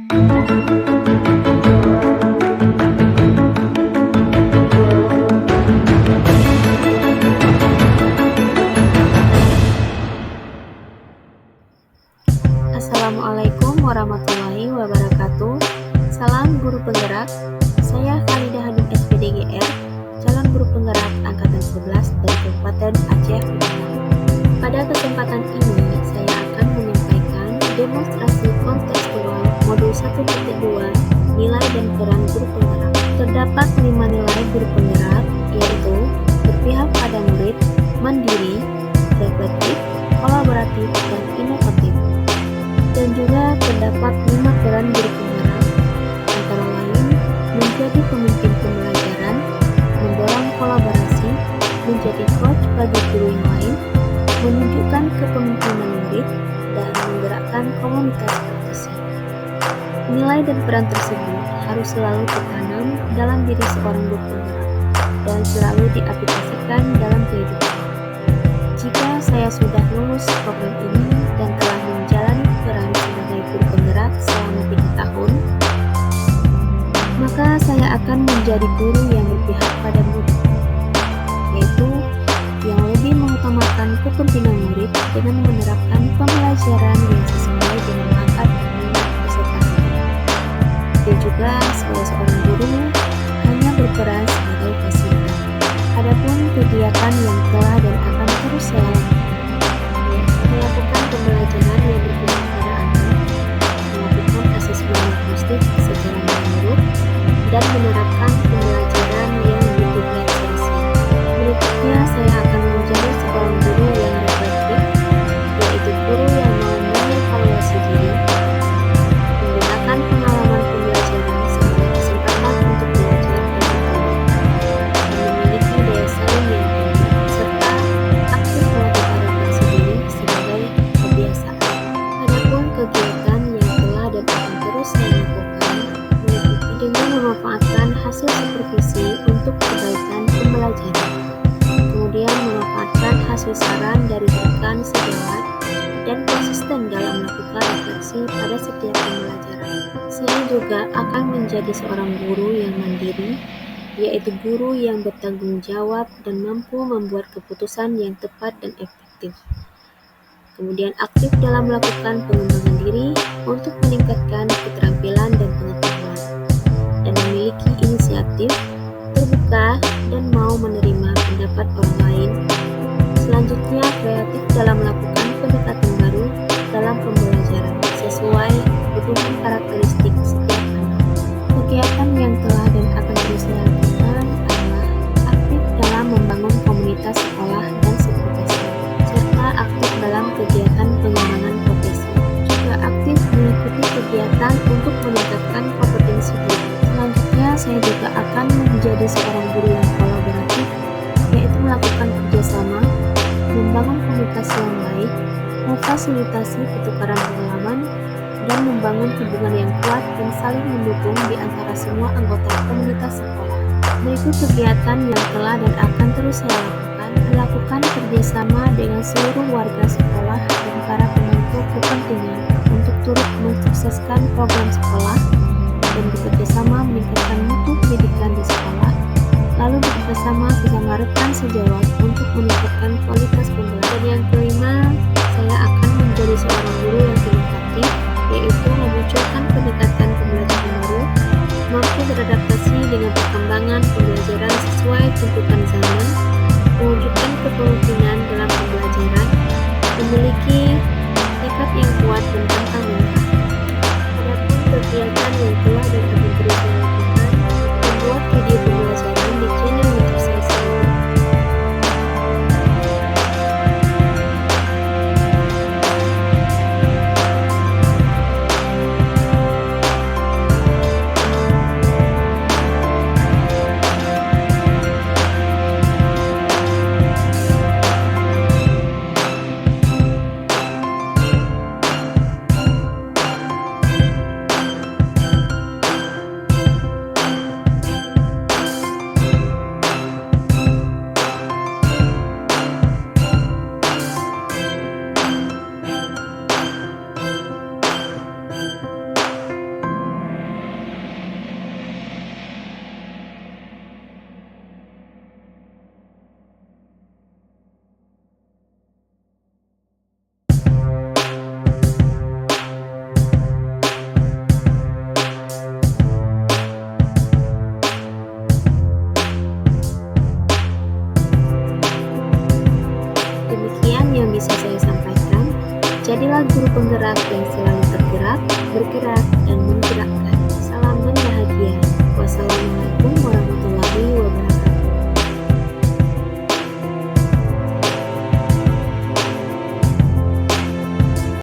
Assalamualaikum warahmatullahi wabarakatuh. Salam guru penggerak. Saya Khalidah Hanum SPDGR, calon guru penggerak angkatan 11 dari Kabupaten Aceh Utara. Pada kesempatan ini, saya akan menyampaikan demonstrasi kontekstual modul 1.2 nilai dan peran guru penggerak. Terdapat 5 nilai guru penggerak, yaitu berpihak pada murid, mandiri, reflektif, kolaboratif, dan inovatif. Dan juga terdapat 5 peran guru penggerak, antara lain menjadi pemimpin pembelajaran, mendorong kolaborasi, menjadi coach bagi guru yang lain, menunjukkan kepemimpinan murid, dan menggerakkan komunitas praktisi. Nilai dan peran tersebut harus selalu tertanam dalam diri seorang guru penggerak dan selalu diaplikasikan dalam kehidupan. Jika saya sudah lulus program ini dan telah menjalani peran sebagai guru penggerak selama 3 tahun, maka saya akan menjadi guru yang berpihak pada murid, yaitu yang lebih mengutamakan kepentingan murid dengan menerapkan pembelajaran yang sesuai dengan bakat dan minat peserta didik. Dan juga sebagai seorang guru hanya berperan sebagai fasilitator. Adapun kegiatan yang telah dan akan terus saya lakukan, melakukan pembelajaran yang berpihak pada anak, melakukan asesmen diagnostik secara menyeluruh, dan menerapkan pembelajaran yang diferensiasi. Berikutnya saya akan menjadi seorang guru yang reflektif, yaitu guru yang mau mengevaluasi diri, menggunakan pengalaman pembelajaran sebagai kesempatan untuk belajar dan berkembang, dan memiliki daya saing yang tinggi, serta aktif melakukan refleksi diri sebagai kebiasaan. Adapun kegiatan yang telah dan akan terus saya lakukan meliputi dengan memanfaatkan hasil supervisi untuk perbaikan pembelajaran, kemudian memanfaatkan hasil saran dari rekan sejawat, dan konsisten dalam melakukan refleksi pada setiap pembelajaran. Saya juga akan menjadi seorang guru yang mandiri, yaitu guru yang bertanggung jawab dan mampu membuat keputusan yang tepat dan efektif. Kemudian aktif dalam melakukan pengembangan diri untuk meningkatkan keterampilan dan pengetahuan, dan memiliki inisiatif, terbuka, dan mau menerima pendapat orang lain. Selanjutnya, kreatif dalam melakukan pendekatan baru dalam pembelajaran sesuai kebutuhan karakteristik setiap anak. Kegiatan yang telah dan akan terus saya lakukan adalah aktif dalam membangun komunitas sekolah dan seprofesi, serta aktif dalam kegiatan pengembangan profesi. Juga aktif mengikuti kegiatan untuk meningkatkan kompetensi diri. Selanjutnya, saya juga akan menjadi seorang guru yang kolaboratif, yaitu melakukan kerjasama, membangun komunikasi yang baik, memfasilitasi pertukaran pengalaman, dan membangun hubungan yang kuat dan saling mendukung di antara semua anggota komunitas sekolah. Berikut kegiatan yang telah dan akan terus saya lakukan: melakukan kerjasama dengan seluruh warga sekolah dan para pemangku kepentingan untuk turut mensukseskan program sekolah, dan bekerjasama meningkatkan mutu pendidikan di sekolah, lalu bekerjasama sesama rekan sejawat untuk meningkatkan kualitas pembelajaran. Yang kelima, saya akan menjadi seorang guru yang inovatif, yaitu memunculkan pendekatan pembelajaran baru, mampu beradaptasi dengan perkembangan pembelajaran sesuai tuntutan zaman, mewujudkan kepemimpinan dalam pembelajaran, memiliki tekad yang kuat dan pantang menyerah. Adapun kegiatan yang telah dan akan terus saya lakukan, membuat video pembelajaran di channel YouTube saya sendiri. adalah guru penggerak yang selalu tergerak, bergerak, dan